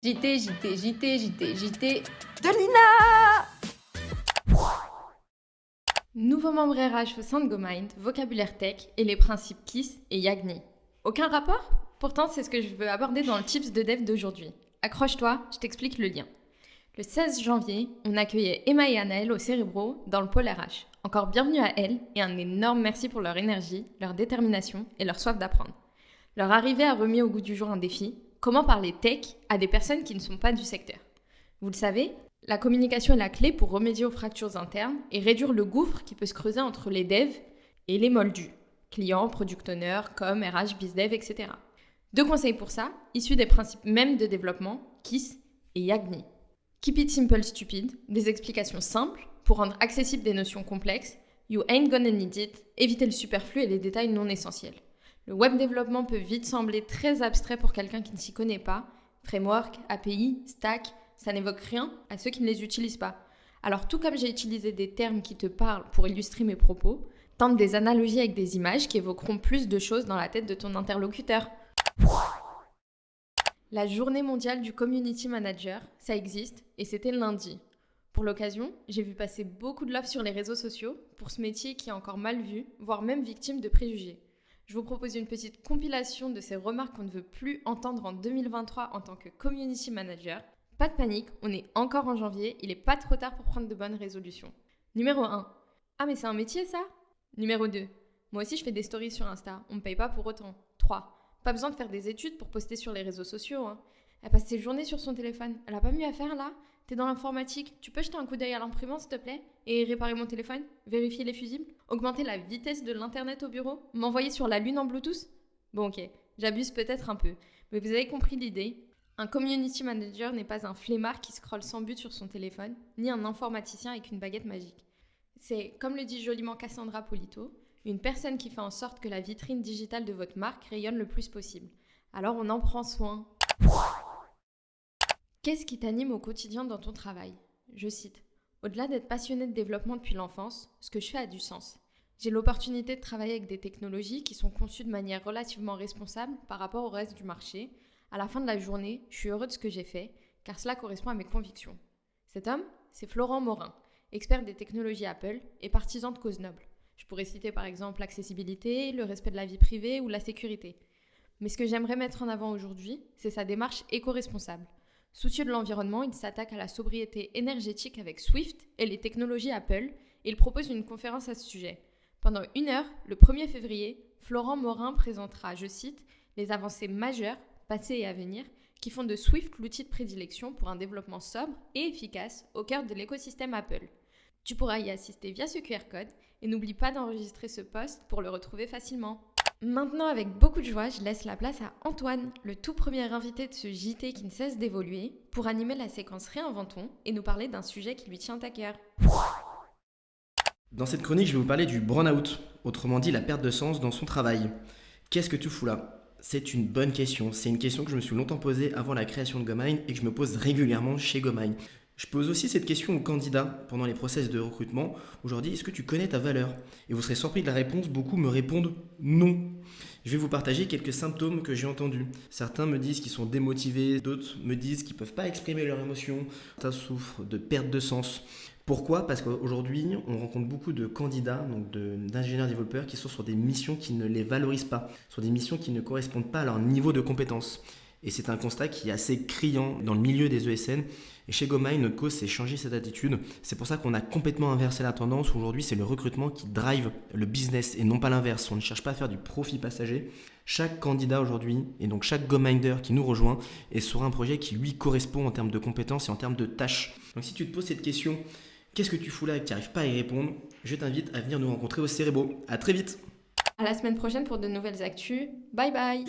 JT de Lina. Nouveau membre RH au sein de GoMind, vocabulaire tech et les principes KISS et YAGNI. Aucun rapport ? Pourtant, c'est ce que je veux aborder dans le Tips de Dev d'aujourd'hui. Accroche-toi, je t'explique le lien. Le 16 janvier, on accueillait Emma et Anaël au Cérébro dans le pôle RH. Encore bienvenue à elles et un énorme merci pour leur énergie, leur détermination et leur soif d'apprendre. Leur arrivée a remis au goût du jour un défi: comment parler tech à des personnes qui ne sont pas du secteur. Vous le savez, la communication est la clé pour remédier aux fractures internes et réduire le gouffre qui peut se creuser entre les devs et les moldus, clients, product owners, com, RH, bizdev, etc. 2 conseils pour ça, issus des principes mêmes de développement, KISS et YAGNI. Keep it simple stupid, des explications simples pour rendre accessibles des notions complexes. You ain't gonna need it, éviter le superflu et les détails non essentiels. Le web développement peut vite sembler très abstrait pour quelqu'un qui ne s'y connaît pas. Framework, API, stack, ça n'évoque rien à ceux qui ne les utilisent pas. Alors tout comme j'ai utilisé des termes qui te parlent pour illustrer mes propos, tente des analogies avec des images qui évoqueront plus de choses dans la tête de ton interlocuteur. La journée mondiale du community manager, ça existe et c'était lundi. Pour l'occasion, j'ai vu passer beaucoup de love sur les réseaux sociaux pour ce métier qui est encore mal vu, voire même victime de préjugés. Je vous propose une petite compilation de ces remarques qu'on ne veut plus entendre en 2023 en tant que community manager. Pas de panique, on est encore en janvier, il n'est pas trop tard pour prendre de bonnes résolutions. Numéro 1. Ah mais c'est un métier ça ? Numéro 2. Moi aussi je fais des stories sur Insta, on me paye pas pour autant. 3. Pas besoin de faire des études pour poster sur les réseaux sociaux. Elle passe ses journées sur son téléphone, elle a pas mieux à faire là ? T'es dans l'informatique, tu peux jeter un coup d'œil à l'imprimante s'il te plaît ? Et réparer mon téléphone ? Vérifier les fusibles ? Augmenter la vitesse de l'internet au bureau ? M'envoyer sur la lune en Bluetooth ? Bon ok, j'abuse peut-être un peu, mais vous avez compris l'idée. Un community manager n'est pas un flemmard qui scrolle sans but sur son téléphone, ni un informaticien avec une baguette magique. C'est, comme le dit joliment Cassandra Polito, une personne qui fait en sorte que la vitrine digitale de votre marque rayonne le plus possible. Alors on en prend soin. Qu'est-ce qui t'anime au quotidien dans ton travail ? Je cite, « Au-delà d'être passionné de développement depuis l'enfance, ce que je fais a du sens. J'ai l'opportunité de travailler avec des technologies qui sont conçues de manière relativement responsable par rapport au reste du marché. À la fin de la journée, je suis heureux de ce que j'ai fait, car cela correspond à mes convictions. » Cet homme, c'est Florent Morin, expert des technologies Apple et partisan de causes nobles. Je pourrais citer par exemple l'accessibilité, le respect de la vie privée ou la sécurité. Mais ce que j'aimerais mettre en avant aujourd'hui, c'est sa démarche éco-responsable. Soucieux de l'environnement, il s'attaque à la sobriété énergétique avec Swift et les technologies Apple et il propose une conférence à ce sujet. Pendant 1 heure, le 1er février, Florent Morin présentera, je cite, « les avancées majeures, passées et à venir, qui font de Swift l'outil de prédilection pour un développement sobre et efficace au cœur de l'écosystème Apple. » Tu pourras y assister via ce QR code et n'oublie pas d'enregistrer ce post pour le retrouver facilement. Maintenant, avec beaucoup de joie, je laisse la place à Antoine, le tout premier invité de ce JT qui ne cesse d'évoluer, pour animer la séquence Réinventons et nous parler d'un sujet qui lui tient à cœur. Dans cette chronique, je vais vous parler du burn-out, autrement dit la perte de sens dans son travail. Qu'est-ce que tu fous là ? C'est une bonne question. C'est une question que je me suis longtemps posée avant la création de GoMind et que je me pose régulièrement chez GoMind. Je pose aussi cette question aux candidats pendant les process de recrutement. Aujourd'hui, est-ce que tu connais ta valeur ? Et vous serez surpris de la réponse, beaucoup me répondent non. Je vais vous partager quelques symptômes que j'ai entendus. Certains me disent qu'ils sont démotivés, d'autres me disent qu'ils ne peuvent pas exprimer leurs émotions. Certains souffrent de perte de sens. Pourquoi ? Parce qu'aujourd'hui, on rencontre beaucoup de candidats, donc d'ingénieurs développeurs qui sont sur des missions qui ne les valorisent pas, sur des missions qui ne correspondent pas à leur niveau de compétence. Et c'est un constat qui est assez criant dans le milieu des ESN. Et chez GoMind, notre cause, c'est changer cette attitude. C'est pour ça qu'on a complètement inversé la tendance. Aujourd'hui, c'est le recrutement qui drive le business et non pas l'inverse. On ne cherche pas à faire du profit passager. Chaque candidat aujourd'hui, et donc chaque GoMinder qui nous rejoint, est sur un projet qui lui correspond en termes de compétences et en termes de tâches. Donc si tu te poses cette question, qu'est-ce que tu fous là et que tu n'arrives pas à y répondre ? Je t'invite à venir nous rencontrer au Cérébro. À très vite. À la semaine prochaine pour de nouvelles actus. Bye bye.